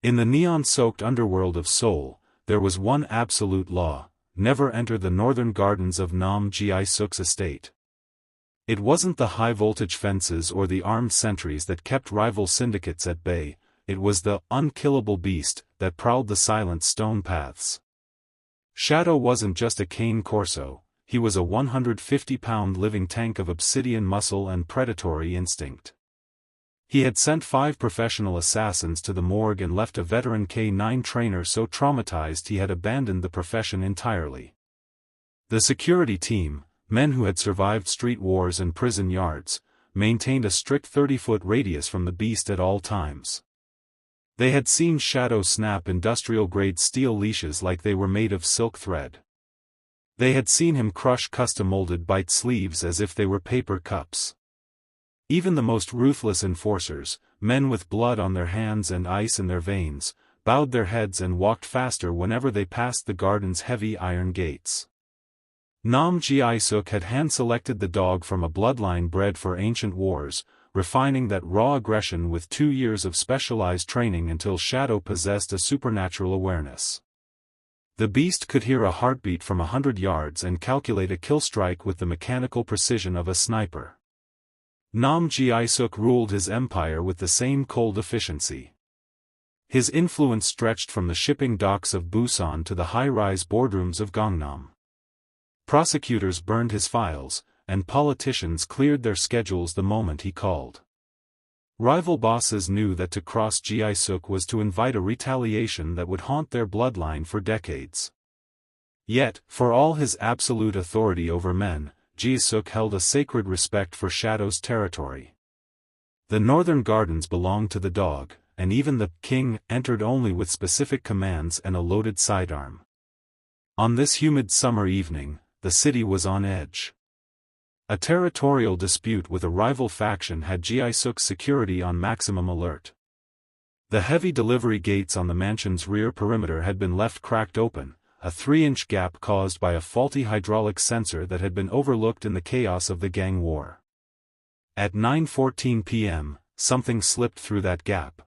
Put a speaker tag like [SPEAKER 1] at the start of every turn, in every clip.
[SPEAKER 1] In the neon-soaked underworld of Seoul, there was one absolute law: never enter the northern gardens of Gi-Seok's estate. It wasn't the high-voltage fences or the armed sentries that kept rival syndicates at bay, it was the unkillable beast that prowled the silent stone paths. Shadow wasn't just a Cane Corso, he was a 150-pound living tank of obsidian muscle and predatory instinct. He had sent 5 professional assassins to the morgue and left a veteran K-9 trainer so traumatized he had abandoned the profession entirely. The security team, men who had survived street wars and prison yards, maintained a strict 30-foot radius from the beast at all times. They had seen Shadow snap industrial-grade steel leashes like they were made of silk thread. They had seen him crush custom-molded bite sleeves as if they were paper cups. Even the most ruthless enforcers, men with blood on their hands and ice in their veins, bowed their heads and walked faster whenever they passed the garden's heavy iron gates. Gi-Seok had hand-selected the dog from a bloodline bred for ancient wars, refining that raw aggression with 2 years of specialized training until Shadow possessed a supernatural awareness. The beast could hear a heartbeat from 100 yards and calculate a kill strike with the mechanical precision of a sniper. Gi-Seok ruled his empire with the same cold efficiency. His influence stretched from the shipping docks of Busan to the high-rise boardrooms of Gangnam. Prosecutors burned his files, and politicians cleared their schedules the moment he called. Rival bosses knew that to cross Gi-Seok was to invite a retaliation that would haunt their bloodline for decades. Yet, for all his absolute authority over men, Gi-Seok held a sacred respect for Shadow's territory. The northern gardens belonged to the dog, and even the king entered only with specific commands and a loaded sidearm. On this humid summer evening, the city was on edge. A territorial dispute with a rival faction had Gi-Seok's security on maximum alert. The heavy delivery gates on the mansion's rear perimeter had been left cracked open, a 3-inch gap caused by a faulty hydraulic sensor that had been overlooked in the chaos of the gang war. At 9:14 p.m., something slipped through that gap.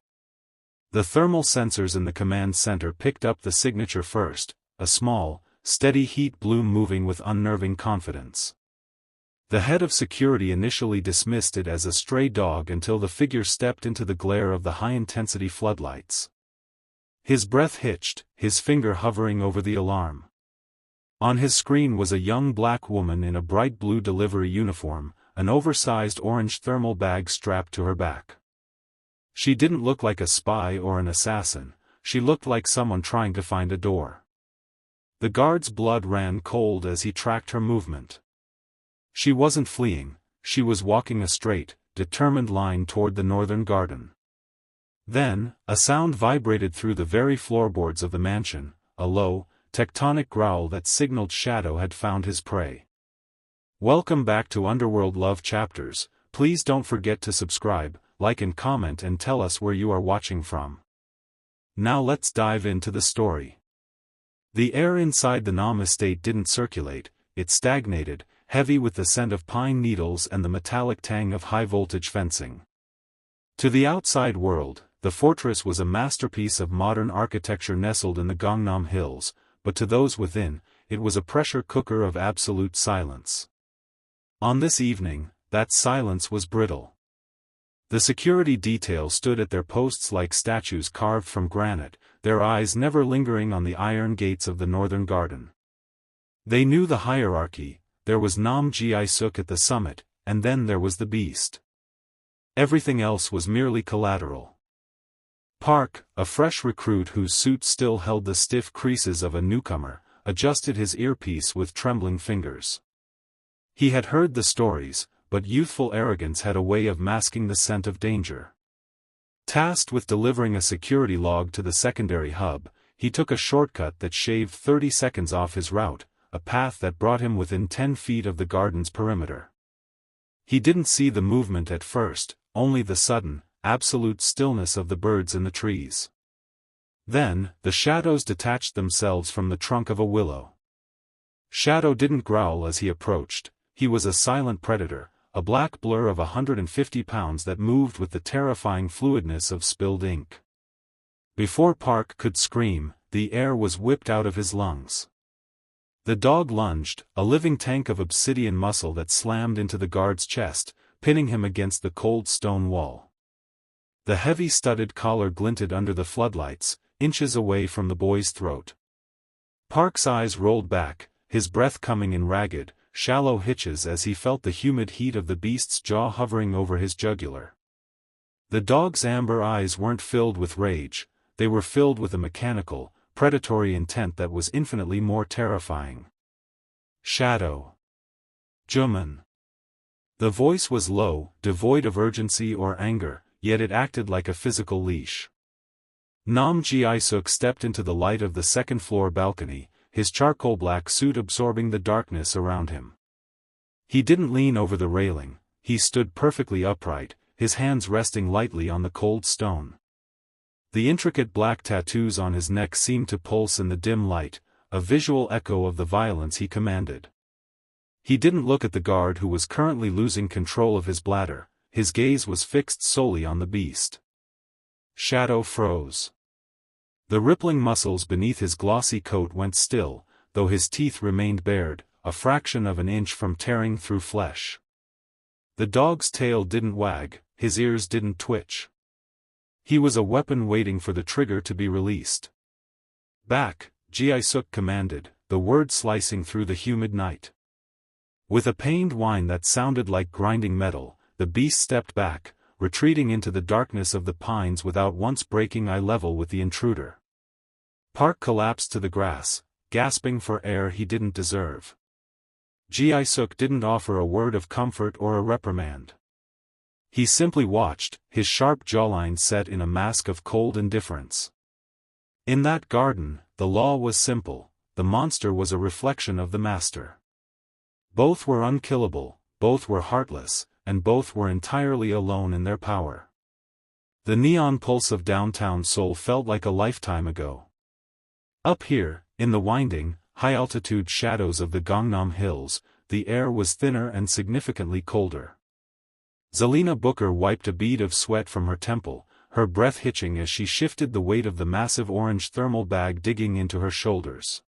[SPEAKER 1] The thermal sensors in the command center picked up the signature first, a small, steady heat bloom moving with unnerving confidence. The head of security initially dismissed it as a stray dog until the figure stepped into the glare of the high-intensity floodlights. His breath hitched, his finger hovering over the alarm. On his screen was a young black woman in a bright blue delivery uniform, an oversized orange thermal bag strapped to her back. She didn't look like a spy or an assassin, she looked like someone trying to find a door. The guard's blood ran cold as he tracked her movement. She wasn't fleeing, she was walking a straight, determined line toward the northern garden. Then, a sound vibrated through the very floorboards of the mansion, a low, tectonic growl that signaled Shadow had found his prey. Welcome back to Underworld Love Chapters. Please don't forget to subscribe, like and comment and tell us where you are watching from. Now let's dive into the story. The air inside the Nam estate didn't circulate, it stagnated, heavy with the scent of pine needles and the metallic tang of high-voltage fencing. To the outside world, the fortress was a masterpiece of modern architecture nestled in the Gangnam Hills, but to those within, it was a pressure cooker of absolute silence. On this evening, that silence was brittle. The security detail stood at their posts like statues carved from granite, their eyes never lingering on the iron gates of the northern garden. They knew the hierarchy: there was Gi-Seok at the summit, and then there was the beast. Everything else was merely collateral. Park, a fresh recruit whose suit still held the stiff creases of a newcomer, adjusted his earpiece with trembling fingers. He had heard the stories, but youthful arrogance had a way of masking the scent of danger. Tasked with delivering a security log to the secondary hub, he took a shortcut that shaved 30 seconds off his route, a path that brought him within 10 feet of the garden's perimeter. He didn't see the movement at first, only the sudden, absolute stillness of the birds in the trees. Then, the shadows detached themselves from the trunk of a willow. Shadow didn't growl as he approached, he was a silent predator, a black blur of 150 pounds that moved with the terrifying fluidness of spilled ink. Before Park could scream, the air was whipped out of his lungs. The dog lunged, a living tank of obsidian muscle that slammed into the guard's chest, pinning him against the cold stone wall. The heavy studded collar glinted under the floodlights, inches away from the boy's throat. Park's eyes rolled back, his breath coming in ragged, shallow hitches as he felt the humid heat of the beast's jaw hovering over his jugular. The dog's amber eyes weren't filled with rage, they were filled with a mechanical, predatory intent that was infinitely more terrifying. Shadow. Juman. The voice was low, devoid of urgency or anger, yet it acted like a physical leash. Nam Gi-Seok stepped into the light of the second-floor balcony, his charcoal-black suit absorbing the darkness around him. He didn't lean over the railing, he stood perfectly upright, his hands resting lightly on the cold stone. The intricate black tattoos on his neck seemed to pulse in the dim light, a visual echo of the violence he commanded. He didn't look at the guard who was currently losing control of his bladder, his gaze was fixed solely on the beast. Shadow froze. The rippling muscles beneath his glossy coat went still, though his teeth remained bared, a fraction of an inch from tearing through flesh. The dog's tail didn't wag, his ears didn't twitch. He was a weapon waiting for the trigger to be released. Back, Gi-Seok commanded, the word slicing through the humid night. With a pained whine that sounded like grinding metal, the beast stepped back, retreating into the darkness of the pines without once breaking eye level with the intruder. Park collapsed to the grass, gasping for air he didn't deserve. Gi-Seok didn't offer a word of comfort or a reprimand. He simply watched, his sharp jawline set in a mask of cold indifference. In that garden, the law was simple, the monster was a reflection of the master. Both were unkillable, both were heartless, and both were entirely alone in their power. The neon pulse of downtown Seoul felt like a lifetime ago. Up here, in the winding, high-altitude shadows of the Gangnam Hills, the air was thinner and significantly colder. Zelina Booker wiped a bead of sweat from her temple, her breath hitching as she shifted the weight of the massive orange thermal bag digging into her shoulders.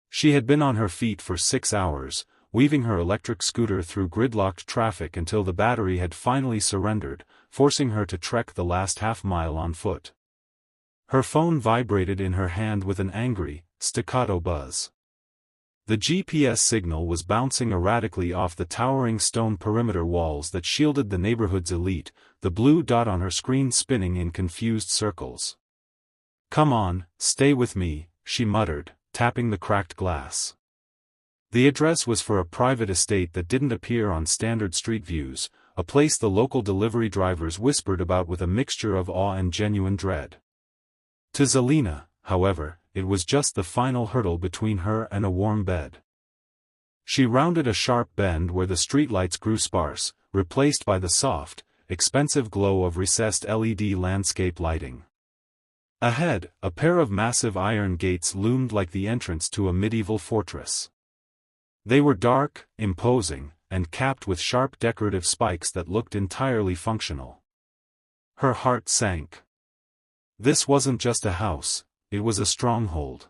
[SPEAKER 1] She had been on her feet for 6 hours, weaving her electric scooter through gridlocked traffic until the battery had finally surrendered, forcing her to trek the last half-mile on foot. Her phone vibrated in her hand with an angry, staccato buzz. The GPS signal was bouncing erratically off the towering stone perimeter walls that shielded the neighborhood's elite, the blue dot on her screen spinning in confused circles. "Come on, stay with me," she muttered, tapping the cracked glass. The address was for a private estate that didn't appear on standard street views, a place the local delivery drivers whispered about with a mixture of awe and genuine dread. To Zelina, however, it was just the final hurdle between her and a warm bed. She rounded a sharp bend where the streetlights grew sparse, replaced by the soft, expensive glow of recessed LED landscape lighting. Ahead, a pair of massive iron gates loomed like the entrance to a medieval fortress. They were dark, imposing, and capped with sharp decorative spikes that looked entirely functional. Her heart sank. This wasn't just a house, it was a stronghold.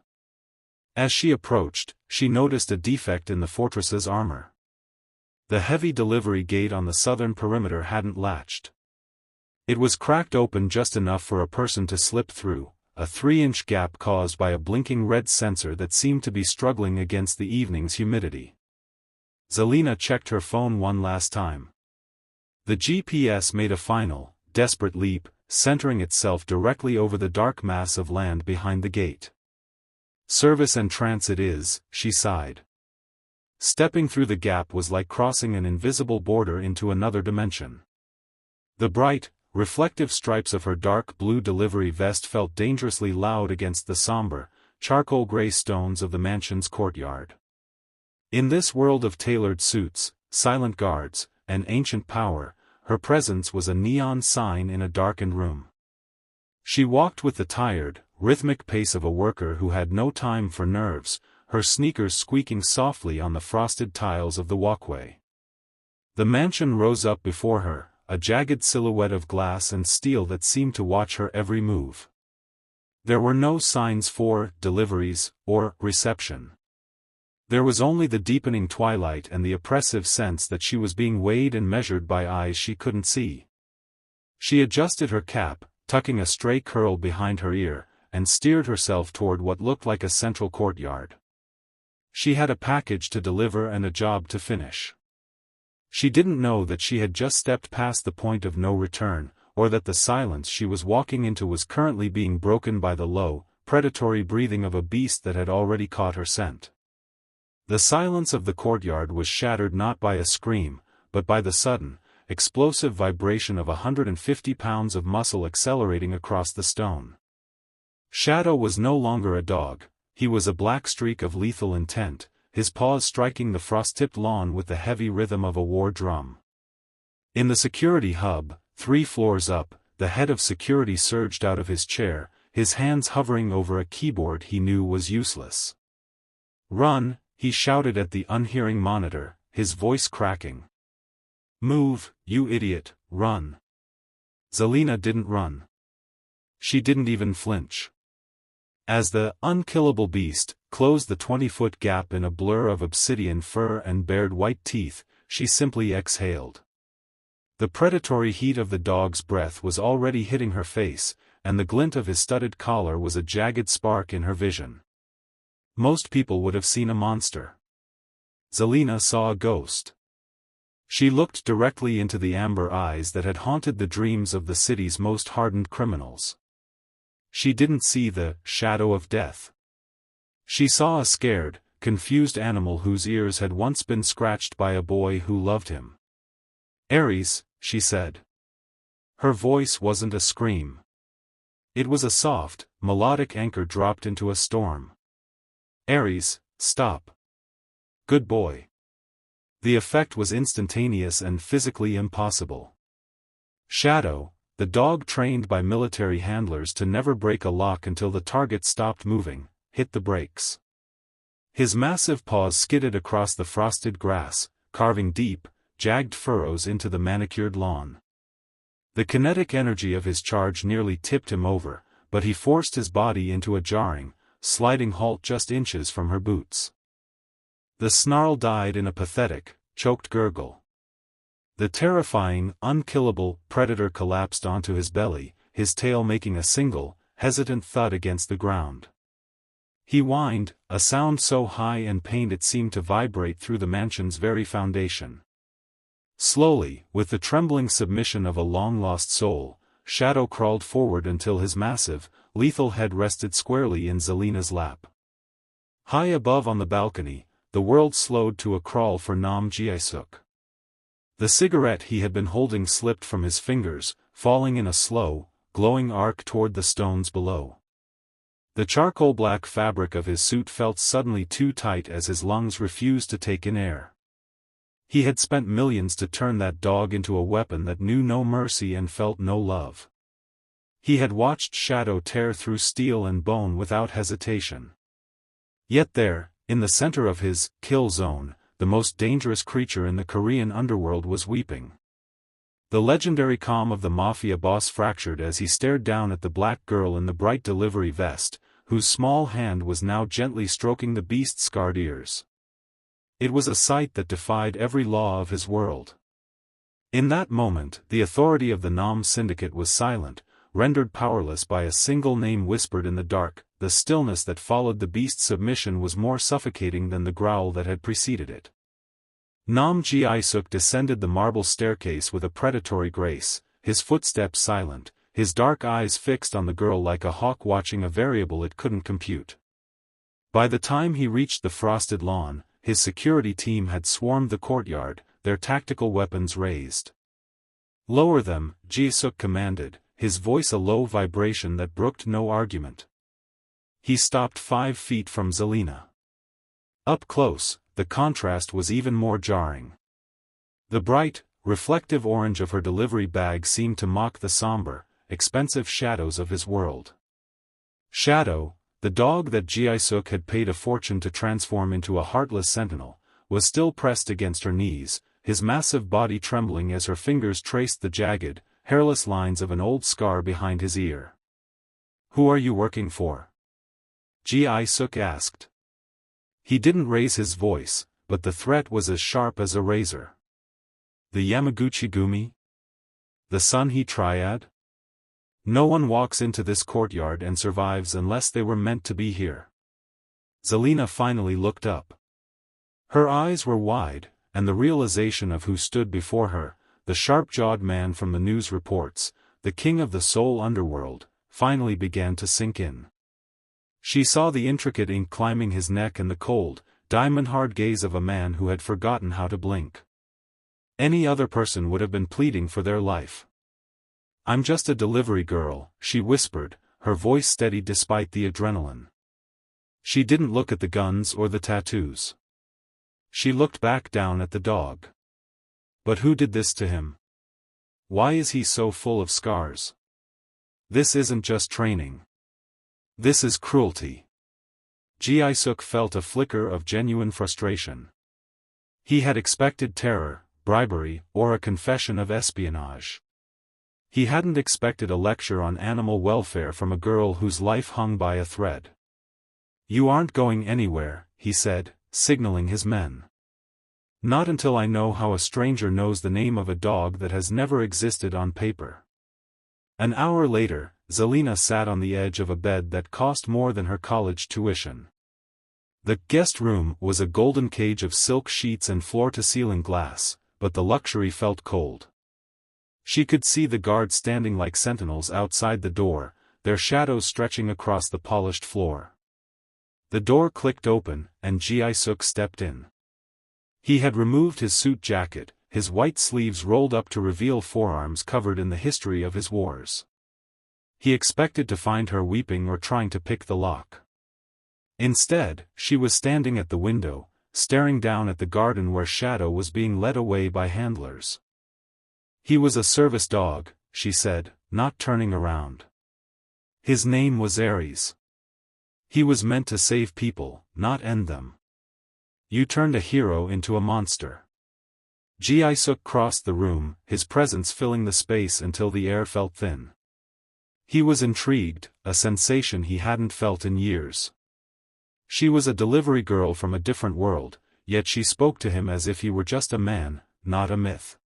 [SPEAKER 1] As she approached, she noticed a defect in the fortress's armor. The heavy delivery gate on the southern perimeter hadn't latched. It was cracked open just enough for a person to slip through, a 3-inch gap caused by a blinking red sensor that seemed to be struggling against the evening's humidity. Zelina checked her phone one last time. The GPS made a final, desperate leap, centering itself directly over the dark mass of land behind the gate. "Service and transit is," she sighed. Stepping through the gap was like crossing an invisible border into another dimension. The bright, reflective stripes of her dark blue delivery vest felt dangerously loud against the somber, charcoal-gray stones of the mansion's courtyard. In this world of tailored suits, silent guards, and ancient power, her presence was a neon sign in a darkened room. She walked with the tired, rhythmic pace of a worker who had no time for nerves, her sneakers squeaking softly on the frosted tiles of the walkway. The mansion rose up before her, a jagged silhouette of glass and steel that seemed to watch her every move. There were no signs for deliveries or reception. There was only the deepening twilight and the oppressive sense that she was being weighed and measured by eyes she couldn't see. She adjusted her cap, tucking a stray curl behind her ear, and steered herself toward what looked like a central courtyard. She had a package to deliver and a job to finish. She didn't know that she had just stepped past the point of no return, or that the silence she was walking into was currently being broken by the low, predatory breathing of a beast that had already caught her scent. The silence of the courtyard was shattered not by a scream, but by the sudden, explosive vibration of 150 pounds of muscle accelerating across the stone. Shadow was no longer a dog, he was a black streak of lethal intent, his paws striking the frost-tipped lawn with the heavy rhythm of a war drum. In the security hub, 3 floors up, the head of security surged out of his chair, his hands hovering over a keyboard he knew was useless. "Run," he shouted at the unhearing monitor, his voice cracking. "Move, you idiot, run." Zelina didn't run. She didn't even flinch. As the Unkillable Beast closed the 20-foot gap in a blur of obsidian fur and bared white teeth, she simply exhaled. The predatory heat of the dog's breath was already hitting her face, and the glint of his studded collar was a jagged spark in her vision. Most people would have seen a monster. Zelina saw a ghost. She looked directly into the amber eyes that had haunted the dreams of the city's most hardened criminals. She didn't see the shadow of death. She saw a scared, confused animal whose ears had once been scratched by a boy who loved him. "Ares," she said. Her voice wasn't a scream. It was a soft, melodic anchor dropped into a storm. "Ares, stop. Good boy." The effect was instantaneous and physically impossible. Shadow, the dog trained by military handlers to never break a lock until the target stopped moving, hit the brakes. His massive paws skidded across the frosted grass, carving deep, jagged furrows into the manicured lawn. The kinetic energy of his charge nearly tipped him over, but he forced his body into a jarring, sliding halt just inches from her boots. The snarl died in a pathetic, choked gurgle. The terrifying, unkillable predator collapsed onto his belly, his tail making a single, hesitant thud against the ground. He whined, a sound so high and pained it seemed to vibrate through the mansion's very foundation. Slowly, with the trembling submission of a long-lost soul, Shadow crawled forward until his massive, lethal head rested squarely in Zelina's lap. High above on the balcony, the world slowed to a crawl for Gi-Seok. The cigarette he had been holding slipped from his fingers, falling in a slow, glowing arc toward the stones below. The charcoal-black fabric of his suit felt suddenly too tight as his lungs refused to take in air. He had spent millions to turn that dog into a weapon that knew no mercy and felt no love. He had watched Shadow tear through steel and bone without hesitation. Yet there, in the center of his kill zone, the most dangerous creature in the Korean underworld was weeping. The legendary calm of the Mafia boss fractured as he stared down at the black girl in the bright delivery vest, whose small hand was now gently stroking the beast's scarred ears. It was a sight that defied every law of his world. In that moment, the authority of the Nam Syndicate was silent, rendered powerless by a single name whispered in the dark. The stillness that followed the beast's submission was more suffocating than the growl that had preceded it. Gi-Seok descended the marble staircase with a predatory grace, his footsteps silent, his dark eyes fixed on the girl like a hawk watching a variable it couldn't compute. By the time he reached the frosted lawn, his security team had swarmed the courtyard, their tactical weapons raised. "Lower them," Gi-Seok commanded, his voice a low vibration that brooked no argument. He stopped 5 feet from Zelina. Up close, the contrast was even more jarring. The bright, reflective orange of her delivery bag seemed to mock the somber, expensive shadows of his world. Shadow, the dog that Gi-Seok had paid a fortune to transform into a heartless sentinel, was still pressed against her knees, his massive body trembling as her fingers traced the jagged, hairless lines of an old scar behind his ear. Who are you working for? Gi-Seok asked. He didn't raise his voice, but the threat was as sharp as a razor. The Yamaguchi-gumi? The Sunhee Triad? No one walks into this courtyard and survives unless they were meant to be here. Zelina finally looked up. Her eyes were wide, and the realization of who stood before her, the sharp-jawed man from the news reports, the king of the Seoul Underworld, finally began to sink in. She saw the intricate ink climbing his neck and the cold, diamond-hard gaze of a man who had forgotten how to blink. Any other person would have been pleading for their life. I'm just a delivery girl, she whispered, her voice steady despite the adrenaline. She didn't look at the guns or the tattoos. She looked back down at the dog. But who did this to him? Why is he so full of scars? This isn't just training. This is cruelty. Gi-Seok felt a flicker of genuine frustration. He had expected terror, bribery, or a confession of espionage. He hadn't expected a lecture on animal welfare from a girl whose life hung by a thread. You aren't going anywhere, he said, signaling his men. Not until I know how a stranger knows the name of a dog that has never existed on paper. An hour later, Zelina sat on the edge of a bed that cost more than her college tuition. The guest room was a golden cage of silk sheets and floor-to-ceiling glass, but the luxury felt cold. She could see the guards standing like sentinels outside the door, their shadows stretching across the polished floor. The door clicked open, and Gi-Seok stepped in. He had removed his suit jacket, his white sleeves rolled up to reveal forearms covered in the history of his wars. He expected to find her weeping or trying to pick the lock. Instead, she was standing at the window, staring down at the garden where Shadow was being led away by handlers. He was a service dog, she said, not turning around. His name was Ares. He was meant to save people, not end them. You turned a hero into a monster. Gi-Seok crossed the room, his presence filling the space until the air felt thin. He was intrigued, a sensation he hadn't felt in years. She was a delivery girl from a different world, yet she spoke to him as if he were just a man, not a myth.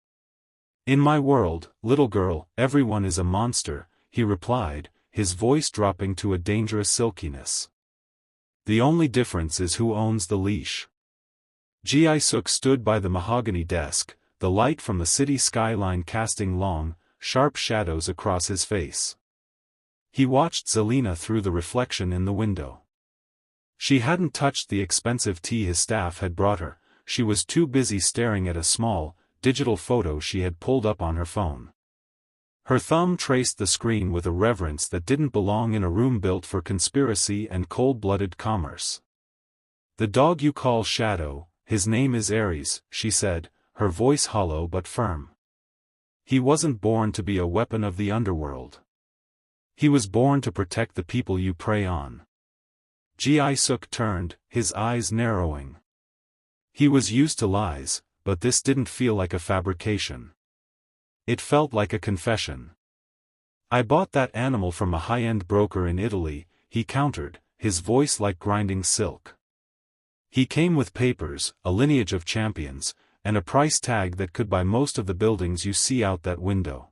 [SPEAKER 1] In my world, little girl, everyone is a monster, he replied, his voice dropping to a dangerous silkiness. The only difference is who owns the leash. Gi-Seok stood by the mahogany desk, the light from the city skyline casting long, sharp shadows across his face. He watched Zelina through the reflection in the window. She hadn't touched the expensive tea his staff had brought her, she was too busy staring at a small, digital photo she had pulled up on her phone. Her thumb traced the screen with a reverence that didn't belong in a room built for conspiracy and cold-blooded commerce. The dog you call Shadow, his name is Ares, she said, her voice hollow but firm. He wasn't born to be a weapon of the underworld. He was born to protect the people you prey on. Gi-Seok turned, his eyes narrowing. He was used to lies, but this didn't feel like a fabrication. It felt like a confession. I bought that animal from a high-end broker in Italy, he countered, his voice like grinding silk. He came with papers, a lineage of champions, and a price tag that could buy most of the buildings you see out that window.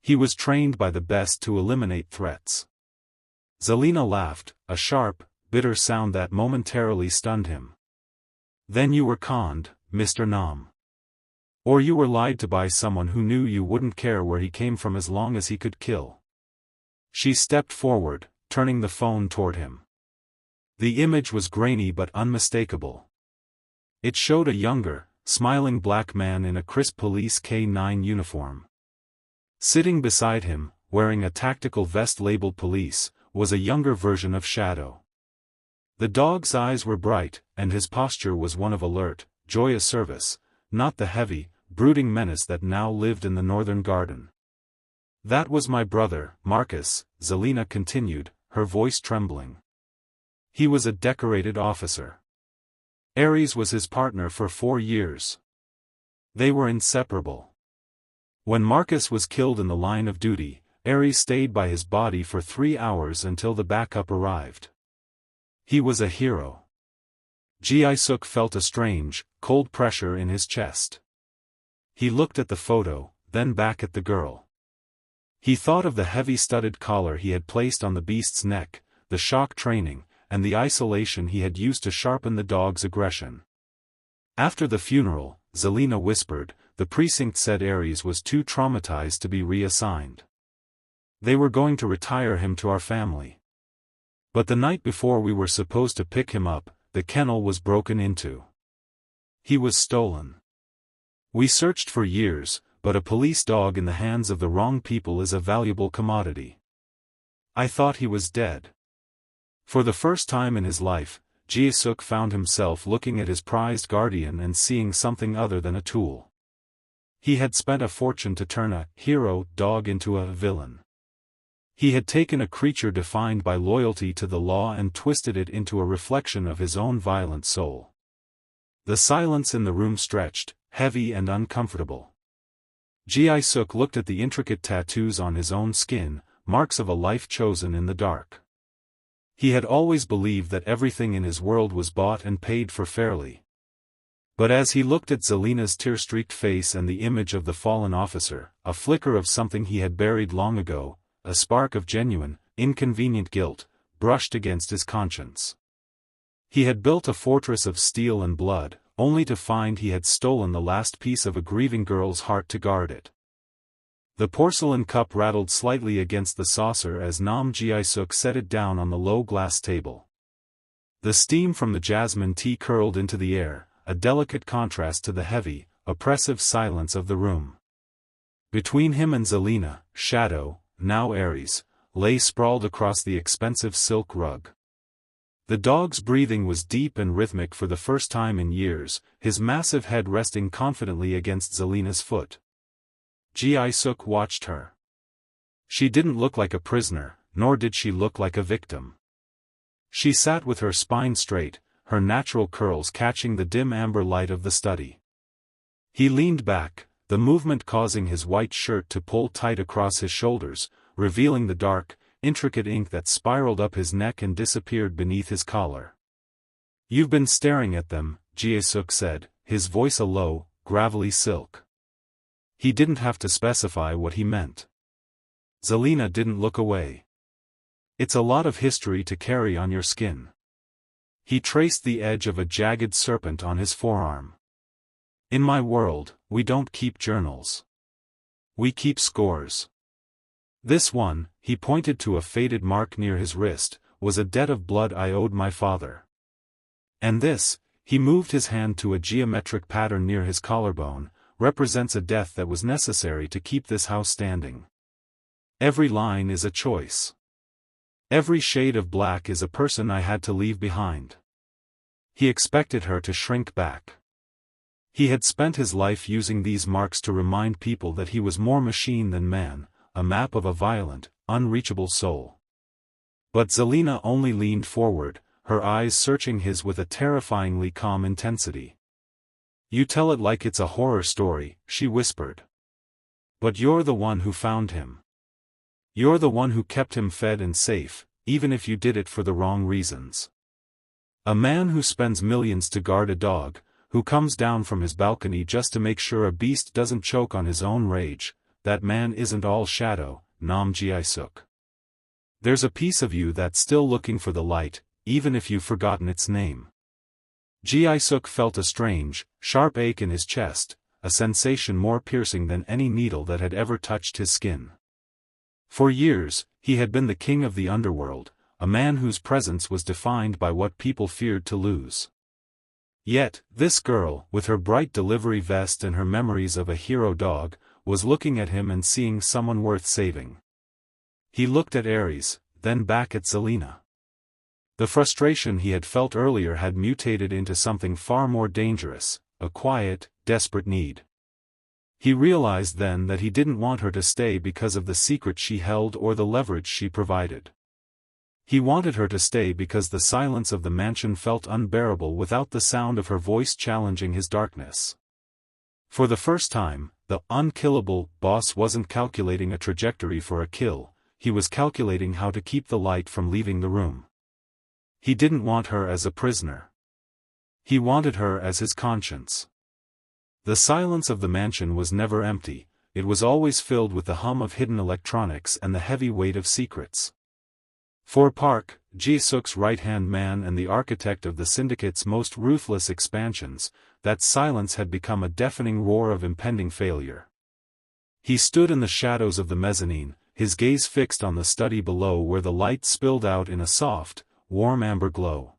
[SPEAKER 1] He was trained by the best to eliminate threats. Zelina laughed, a sharp, bitter sound that momentarily stunned him. Then you were conned, Mr. Nam. Or you were lied to by someone who knew you wouldn't care where he came from as long as he could kill. She stepped forward, turning the phone toward him. The image was grainy but unmistakable. It showed a younger, smiling black man in a crisp police K9 uniform. Sitting beside him, wearing a tactical vest labeled police, was a younger version of Shadow. The dog's eyes were bright, and his posture was one of alert, joyous service, not the heavy, brooding menace that now lived in the northern garden. That was my brother, Marcus, Zelina continued, her voice trembling. He was a decorated officer. Ares was his partner for 4 years. They were inseparable. When Marcus was killed in the line of duty, Ares stayed by his body for 3 hours until the backup arrived. He was a hero. Gi-Seok felt a strange, cold pressure in his chest. He looked at the photo, then back at the girl. He thought of the heavy studded collar he had placed on the beast's neck, the shock training, and the isolation he had used to sharpen the dog's aggression. After the funeral, Zelina whispered, the precinct said Ares was too traumatized to be reassigned. They were going to retire him to our family. But the night before we were supposed to pick him up, the kennel was broken into. He was stolen. We searched for years, but a police dog in the hands of the wrong people is a valuable commodity. I thought he was dead. For the first time in his life, Gi-Seok found himself looking at his prized guardian and seeing something other than a tool. He had spent a fortune to turn a hero dog into a villain. He had taken a creature defined by loyalty to the law and twisted it into a reflection of his own violent soul. The silence in the room stretched, heavy and uncomfortable. Gi-Seok looked at the intricate tattoos on his own skin, marks of a life chosen in the dark. He had always believed that everything in his world was bought and paid for fairly. But as he looked at Zelina's tear-streaked face and the image of the fallen officer, a flicker of something he had buried long ago, a spark of genuine, inconvenient guilt, brushed against his conscience. He had built a fortress of steel and blood, only to find he had stolen the last piece of a grieving girl's heart to guard it. The porcelain cup rattled slightly against the saucer as Gi-Seok set it down on the low glass table. The steam from the jasmine tea curled into the air, a delicate contrast to the heavy, oppressive silence of the room. Between him and Zelina, Shadow, now Ares, lay sprawled across the expensive silk rug. The dog's breathing was deep and rhythmic for the first time in years, his massive head resting confidently against Zelina's foot. Gi-Seok watched her. She didn't look like a prisoner, nor did she look like a victim. She sat with her spine straight, her natural curls catching the dim amber light of the study. He leaned back, the movement causing his white shirt to pull tight across his shoulders, revealing the dark, intricate ink that spiraled up his neck and disappeared beneath his collar. "You've been staring at them," Gi-Seok said, his voice a low, gravelly silk. He didn't have to specify what he meant. Zelina didn't look away. "It's a lot of history to carry on your skin." He traced the edge of a jagged serpent on his forearm. "In my world, we don't keep journals. We keep scores. This one," he pointed to a faded mark near his wrist, "was a debt of blood I owed my father. And this," he moved his hand to a geometric pattern near his collarbone, "represents a death that was necessary to keep this house standing. Every line is a choice. Every shade of black is a person I had to leave behind." He expected her to shrink back. He had spent his life using these marks to remind people that he was more machine than man, a map of a violent, unreachable soul. But Zelina only leaned forward, her eyes searching his with a terrifyingly calm intensity. "You tell it like it's a horror story," she whispered. "But you're the one who found him. You're the one who kept him fed and safe, even if you did it for the wrong reasons. A man who spends millions to guard a dog, who comes down from his balcony just to make sure a beast doesn't choke on his own rage, that man isn't all shadow, Gi-Seok. There's a piece of you that's still looking for the light, even if you've forgotten its name." Gi-Seok felt a strange, sharp ache in his chest, a sensation more piercing than any needle that had ever touched his skin. For years, he had been the king of the underworld, a man whose presence was defined by what people feared to lose. Yet, this girl, with her bright delivery vest and her memories of a hero dog, was looking at him and seeing someone worth saving. He looked at Ares, then back at Zelina. The frustration he had felt earlier had mutated into something far more dangerous, a quiet, desperate need. He realized then that he didn't want her to stay because of the secret she held or the leverage she provided. He wanted her to stay because the silence of the mansion felt unbearable without the sound of her voice challenging his darkness. For the first time, The unkillable boss wasn't calculating a trajectory for a kill, he was calculating how to keep the light from leaving the room. He didn't want her as a prisoner. He wanted her as his conscience. The silence of the mansion was never empty, it was always filled with the hum of hidden electronics and the heavy weight of secrets. For Park, Gi-Seok's right-hand man and the architect of the syndicate's most ruthless expansions, that silence had become a deafening roar of impending failure. He stood in the shadows of the mezzanine, his gaze fixed on the study below where the light spilled out in a soft, warm amber glow.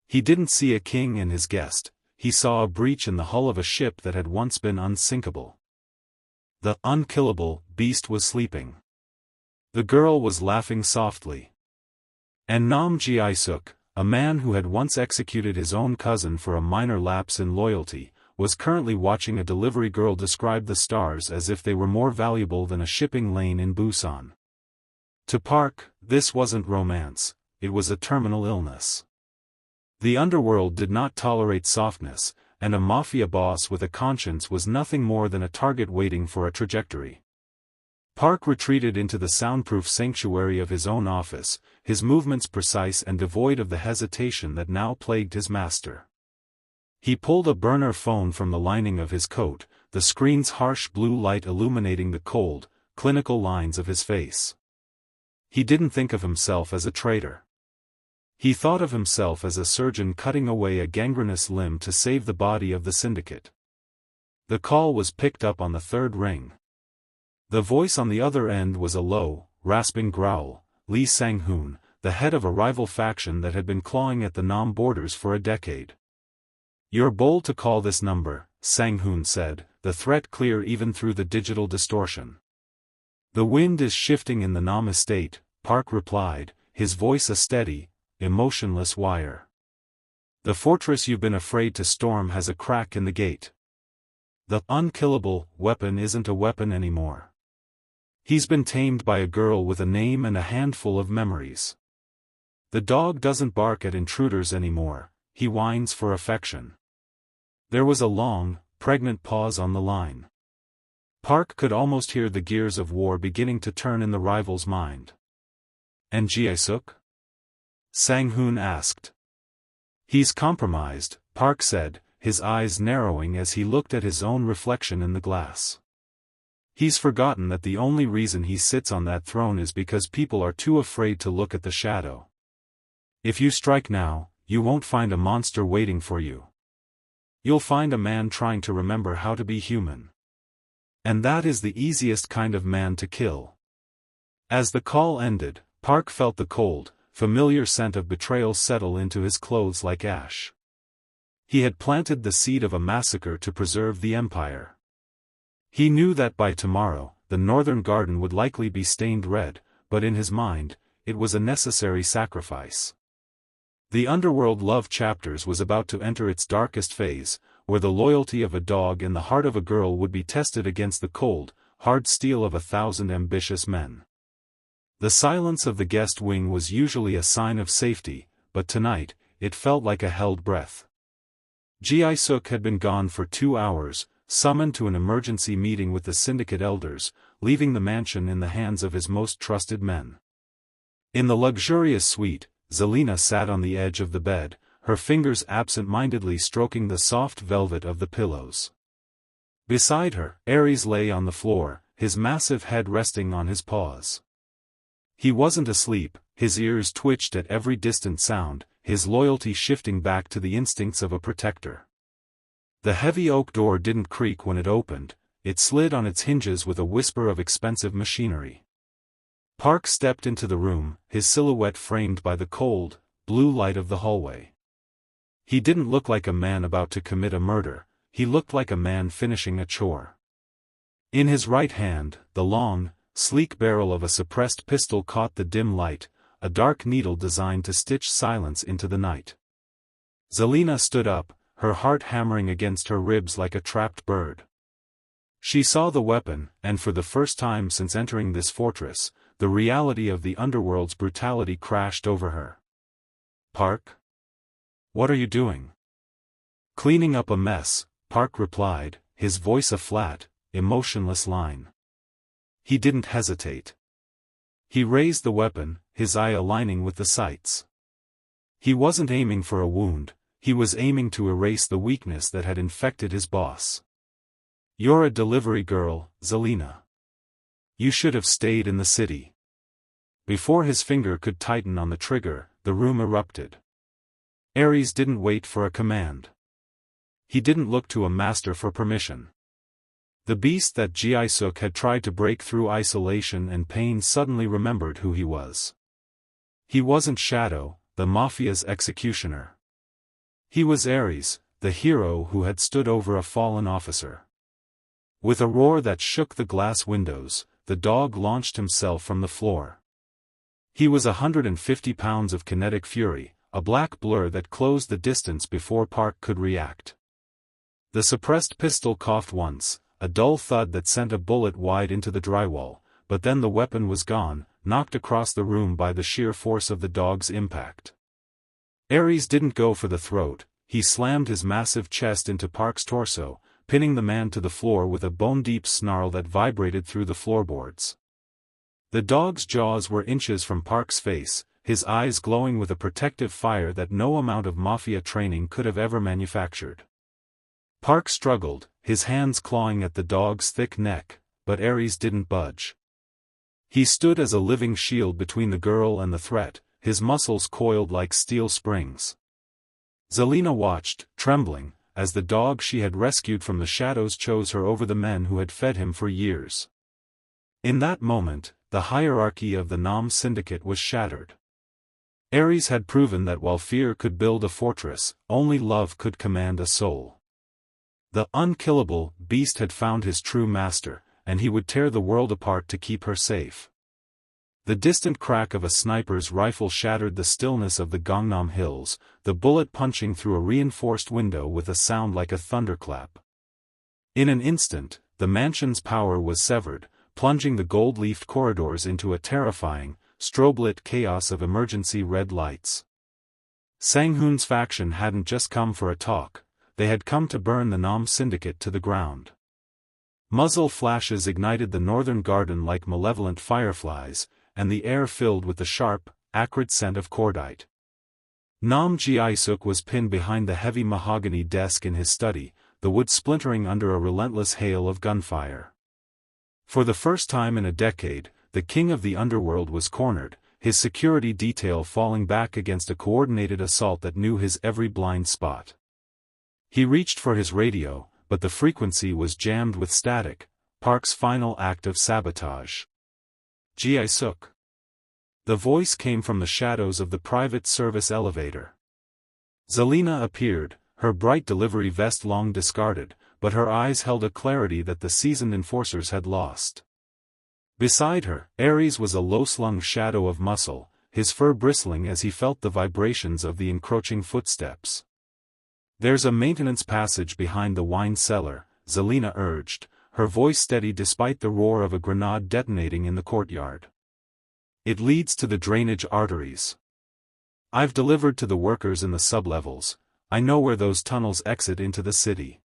[SPEAKER 1] He didn't see a king and his guest, he saw a breach in the hull of a ship that had once been unsinkable. The unkillable beast was sleeping. The girl was laughing softly. And Nam Gi-Seok, a man who had once executed his own cousin for a minor lapse in loyalty, was currently watching a delivery girl describe the stars as if they were more valuable than a shipping lane in Busan. To Park, this wasn't romance, it was a terminal illness. The underworld did not tolerate softness, and a mafia boss with a conscience was nothing more than a target waiting for a trajectory. Park retreated into the soundproof sanctuary of his own office, his movements precise and devoid of the hesitation that now plagued his master. He pulled a burner phone from the lining of his coat, the screen's harsh blue light illuminating the cold, clinical lines of his face. He didn't think of himself as a traitor. He thought of himself as a surgeon cutting away a gangrenous limb to save the body of the syndicate. The call was picked up on the third ring. The voice on the other end was a low, rasping growl. Lee Sang-hoon, the head of a rival faction that had been clawing at the Nam borders for a decade. "You're bold to call this number," Sang-hoon said, the threat clear even through the digital distortion. "The wind is shifting in the Nam estate," Park replied, his voice a steady, emotionless wire. "The fortress you've been afraid to storm has a crack in the gate. The unkillable weapon isn't a weapon anymore. He's been tamed by a girl with a name and a handful of memories. The dog doesn't bark at intruders anymore, he whines for affection." There was a long, pregnant pause on the line. Park could almost hear the gears of war beginning to turn in the rival's mind. "And Gi-Seok?" Sang-hoon asked. "He's compromised," Park said, his eyes narrowing as he looked at his own reflection in the glass. "He's forgotten that the only reason he sits on that throne is because people are too afraid to look at the shadow. If you strike now, you won't find a monster waiting for you. You'll find a man trying to remember how to be human. And that is the easiest kind of man to kill." As the call ended, Park felt the cold, familiar scent of betrayal settle into his clothes like ash. He had planted the seed of a massacre to preserve the empire. He knew that by tomorrow, the northern garden would likely be stained red, but in his mind, it was a necessary sacrifice. The Underworld love chapters was about to enter its darkest phase, where the loyalty of a dog and the heart of a girl would be tested against the cold, hard steel of 1,000 ambitious men. The silence of the guest wing was usually a sign of safety, but tonight, it felt like a held breath. Gi-Seok had been gone for 2 hours, summoned to an emergency meeting with the syndicate elders, leaving the mansion in the hands of his most trusted men. In the luxurious suite, Zelina sat on the edge of the bed, her fingers absent-mindedly stroking the soft velvet of the pillows. Beside her, Ares lay on the floor, his massive head resting on his paws. He wasn't asleep, his ears twitched at every distant sound, his loyalty shifting back to the instincts of a protector. The heavy oak door didn't creak when it opened, it slid on its hinges with a whisper of expensive machinery. Park stepped into the room, his silhouette framed by the cold, blue light of the hallway. He didn't look like a man about to commit a murder, he looked like a man finishing a chore. In his right hand, the long, sleek barrel of a suppressed pistol caught the dim light, a dark needle designed to stitch silence into the night. Zelina stood up, her heart hammering against her ribs like a trapped bird. She saw the weapon, and for the first time since entering this fortress, the reality of the underworld's brutality crashed over her. "Park? What are you doing?" "Cleaning up a mess," Park replied, his voice a flat, emotionless line. He didn't hesitate. He raised the weapon, his eye aligning with the sights. He wasn't aiming for a wound, he was aiming to erase the weakness that had infected his boss. "You're a delivery girl, Zelina. You should have stayed in the city." Before his finger could tighten on the trigger, the room erupted. Ares didn't wait for a command. He didn't look to a master for permission. The beast that Gi-Seok had tried to break through isolation and pain suddenly remembered who he was. He wasn't Shadow, the Mafia's executioner. He was Ares, the hero who had stood over a fallen officer. With a roar that shook the glass windows, the dog launched himself from the floor. He was 150 pounds of kinetic fury, a black blur that closed the distance before Park could react. The suppressed pistol coughed once, a dull thud that sent a bullet wide into the drywall, but then the weapon was gone, knocked across the room by the sheer force of the dog's impact. Ares didn't go for the throat, he slammed his massive chest into Park's torso, pinning the man to the floor with a bone-deep snarl that vibrated through the floorboards. The dog's jaws were inches from Park's face, his eyes glowing with a protective fire that no amount of mafia training could have ever manufactured. Park struggled, his hands clawing at the dog's thick neck, but Ares didn't budge. He stood as a living shield between the girl and the threat, his muscles coiled like steel springs. Zelina watched, trembling, as the dog she had rescued from the shadows chose her over the men who had fed him for years. In that moment, the hierarchy of the Nam Syndicate was shattered. Ares had proven that while fear could build a fortress, only love could command a soul. The unkillable beast had found his true master, and he would tear the world apart to keep her safe. The distant crack of a sniper's rifle shattered the stillness of the Gangnam Hills, the bullet punching through a reinforced window with a sound like a thunderclap. In an instant, the mansion's power was severed, plunging the gold-leafed corridors into a terrifying, strobe-lit chaos of emergency red lights. Sang-hoon's faction hadn't just come for a talk, they had come to burn the Nam Syndicate to the ground. Muzzle flashes ignited the northern garden like malevolent fireflies, and the air filled with the sharp, acrid scent of cordite. Nam Gi-Seok was pinned behind the heavy mahogany desk in his study, the wood splintering under a relentless hail of gunfire. For the first time in a decade, the king of the underworld was cornered, his security detail falling back against a coordinated assault that knew his every blind spot. He reached for his radio, but the frequency was jammed with static, Park's final act of sabotage. Gi-Seok. The voice came from the shadows of the private service elevator. Zelina appeared, her bright delivery vest long discarded, but her eyes held a clarity that the seasoned enforcers had lost. Beside her, Ares was a low-slung shadow of muscle, his fur bristling as he felt the vibrations of the encroaching footsteps. "There's a maintenance passage behind the wine cellar," Zelina urged, her voice steady despite the roar of a grenade detonating in the courtyard. "It leads to the drainage arteries. I've delivered to the workers in the sublevels, I know where those tunnels exit into the city."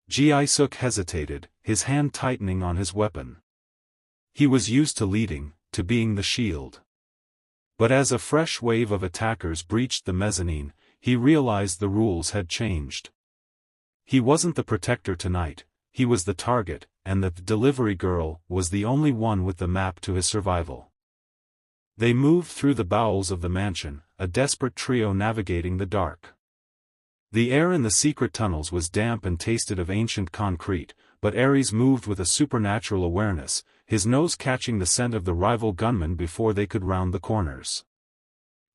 [SPEAKER 1] Gi-Seok hesitated, his hand tightening on his weapon. He was used to leading, to being the shield. But as a fresh wave of attackers breached the mezzanine, he realized the rules had changed. He wasn't the protector tonight, he was the target, and the delivery girl was the only one with the map to his survival. They moved through the bowels of the mansion, a desperate trio navigating the dark. The air in the secret tunnels was damp and tasted of ancient concrete, but Ares moved with a supernatural awareness, his nose catching the scent of the rival gunmen before they could round the corners.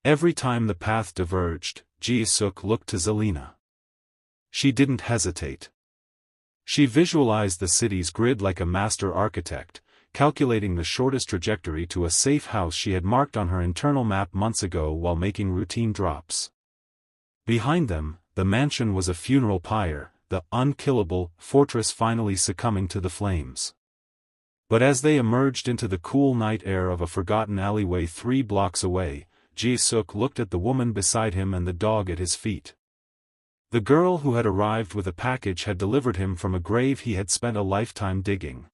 [SPEAKER 1] Every time the path diverged, Gi-Seok looked to Zelina. She didn't hesitate. She visualized the city's grid like a master architect, calculating the shortest trajectory to a safe house she had marked on her internal map months ago while making routine drops. Behind them, the mansion was a funeral pyre, the unkillable fortress finally succumbing to the flames. But as they emerged into the cool night air of a forgotten alleyway 3 blocks away, Gi-Seok looked at the woman beside him and the dog at his feet. The girl who had arrived with a package had delivered him from a grave he had spent a lifetime digging.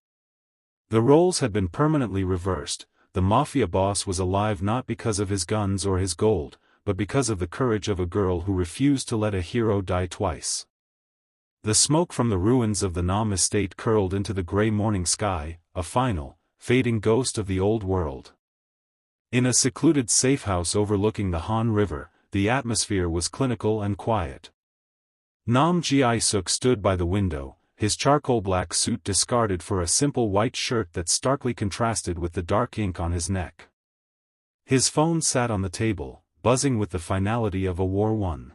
[SPEAKER 1] The roles had been permanently reversed. The mafia boss was alive not because of his guns or his gold, but because of the courage of a girl who refused to let a hero die twice. The smoke from the ruins of the Nam estate curled into the gray morning sky, a final, fading ghost of the old world. In a secluded safe house overlooking the Han River, the atmosphere was clinical and quiet. Nam Gi-Seok stood by the window, his charcoal black suit discarded for a simple white shirt that starkly contrasted with the dark ink on his neck. His phone sat on the table, buzzing with the finality of a war won.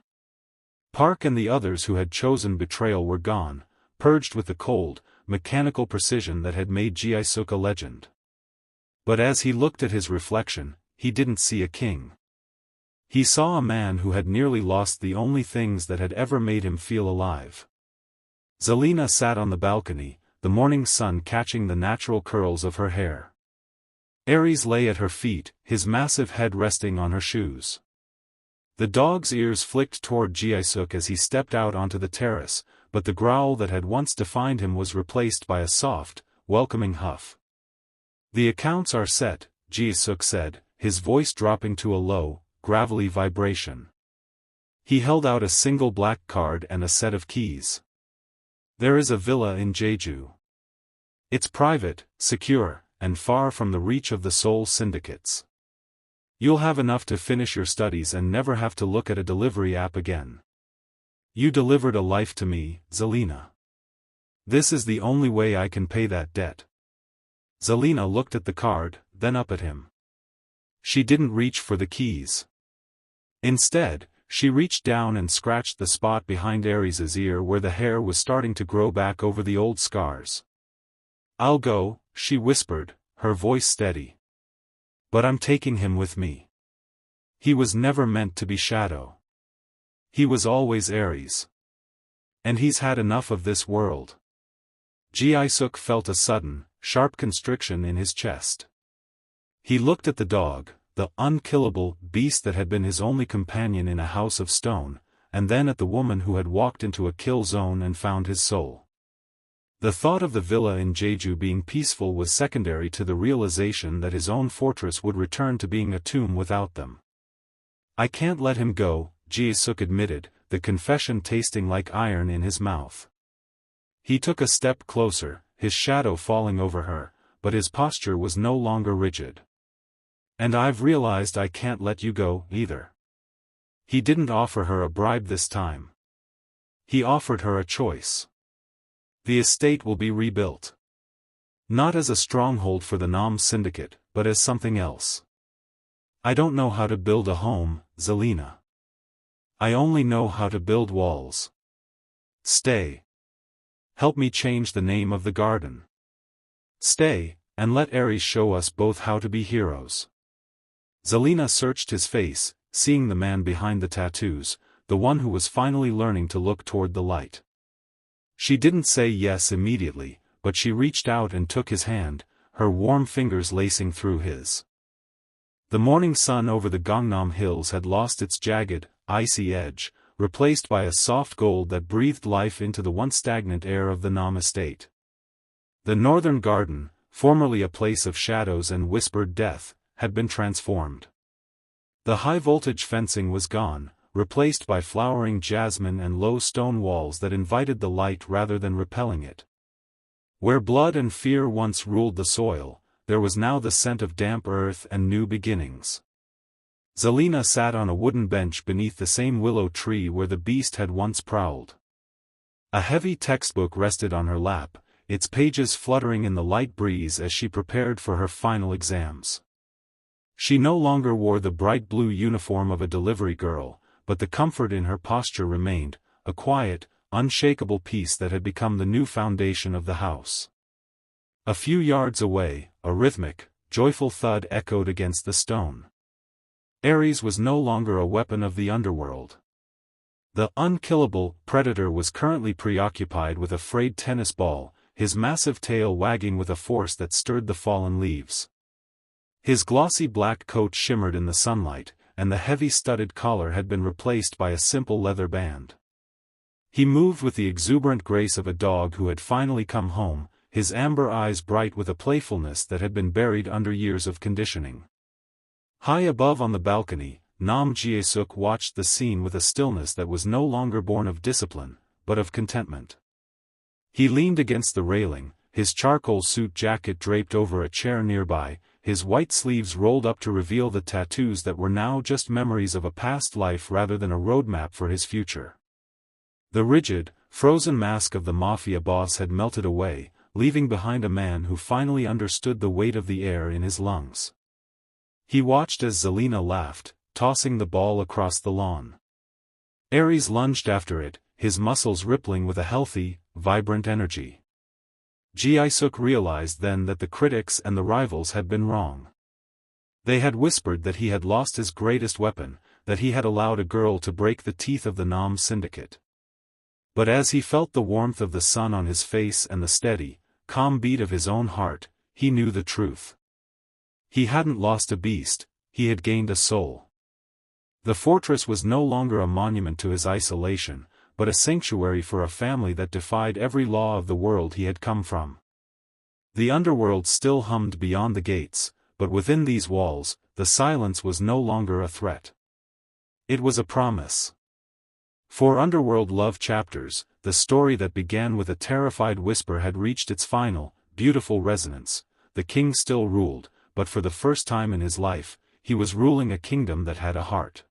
[SPEAKER 1] Park and the others who had chosen betrayal were gone, purged with the cold, mechanical precision that had made Gi-Seok a legend. But as he looked at his reflection, he didn't see a king. He saw a man who had nearly lost the only things that had ever made him feel alive. Zelina sat on the balcony, the morning sun catching the natural curls of her hair. Ares lay at her feet, his massive head resting on her shoes. The dog's ears flicked toward Gi-Seok as he stepped out onto the terrace, but the growl that had once defined him was replaced by a soft, welcoming huff. "The accounts are set," Gi-Seok said, his voice dropping to a low, gravelly vibration. He held out a single black card and a set of keys. "There is a villa in Jeju. It's private, secure, and far from the reach of the Seoul syndicates. You'll have enough to finish your studies and never have to look at a delivery app again. You delivered a life to me, Zelina. This is the only way I can pay that debt." Zelina looked at the card, then up at him. She didn't reach for the keys. Instead, she reached down and scratched the spot behind Ares's ear where the hair was starting to grow back over the old scars. "I'll go," she whispered, her voice steady. "But I'm taking him with me. He was never meant to be Shadow. He was always Ares. And he's had enough of this world." Gi-Seok felt a sudden, sharp constriction in his chest. He looked at the dog, the unkillable beast that had been his only companion in a house of stone, and then at the woman who had walked into a kill zone and found his soul. The thought of the villa in Jeju being peaceful was secondary to the realization that his own fortress would return to being a tomb without them. "I can't let him go," Gi-Seok admitted, the confession tasting like iron in his mouth. He took a step closer, his shadow falling over her, but his posture was no longer rigid. "And I've realized I can't let you go, either." He didn't offer her a bribe this time. He offered her a choice. The estate will be rebuilt. Not as a stronghold for the Nam syndicate, but as something else. "I don't know how to build a home, Zelina. I only know how to build walls. Stay. Help me change the name of the garden. Stay, and let Ares show us both how to be heroes." Zelina searched his face, seeing the man behind the tattoos, the one who was finally learning to look toward the light. She didn't say yes immediately, but she reached out and took his hand, her warm fingers lacing through his. The morning sun over the Gangnam Hills had lost its jagged, icy edge, replaced by a soft gold that breathed life into the once stagnant air of the Nam estate. The northern garden, formerly a place of shadows and whispered death, had been transformed. The high-voltage fencing was gone, replaced by flowering jasmine and low stone walls that invited the light rather than repelling it. Where blood and fear once ruled the soil, there was now the scent of damp earth and new beginnings. Zelina sat on a wooden bench beneath the same willow tree where the beast had once prowled. A heavy textbook rested on her lap, its pages fluttering in the light breeze as she prepared for her final exams. She no longer wore the bright blue uniform of a delivery girl, but the comfort in her posture remained, a quiet, unshakable peace that had become the new foundation of the house. A few yards away, a rhythmic, joyful thud echoed against the stone. Ares was no longer a weapon of the underworld. The unkillable predator was currently preoccupied with a frayed tennis ball, his massive tail wagging with a force that stirred the fallen leaves. His glossy black coat shimmered in the sunlight, and the heavy studded collar had been replaced by a simple leather band. He moved with the exuberant grace of a dog who had finally come home, his amber eyes bright with a playfulness that had been buried under years of conditioning. High above on the balcony, Nam Gi-Seok watched the scene with a stillness that was no longer born of discipline, but of contentment. He leaned against the railing, his charcoal suit jacket draped over a chair nearby, his white sleeves rolled up to reveal the tattoos that were now just memories of a past life rather than a roadmap for his future. The rigid, frozen mask of the mafia boss had melted away, leaving behind a man who finally understood the weight of the air in his lungs. He watched as Zelina laughed, tossing the ball across the lawn. Ares lunged after it, his muscles rippling with a healthy, vibrant energy. Gi-Seok realized then that the critics and the rivals had been wrong. They had whispered that he had lost his greatest weapon, that he had allowed a girl to break the teeth of the Nam syndicate. But as he felt the warmth of the sun on his face and the steady, calm beat of his own heart, he knew the truth. He hadn't lost a beast, he had gained a soul. The fortress was no longer a monument to his isolation, but a sanctuary for a family that defied every law of the world he had come from. The underworld still hummed beyond the gates, but within these walls, the silence was no longer a threat. It was a promise. For Underworld Love Chapters, the story that began with a terrified whisper had reached its final, beautiful resonance. The king still ruled, but for the first time in his life, he was ruling a kingdom that had a heart.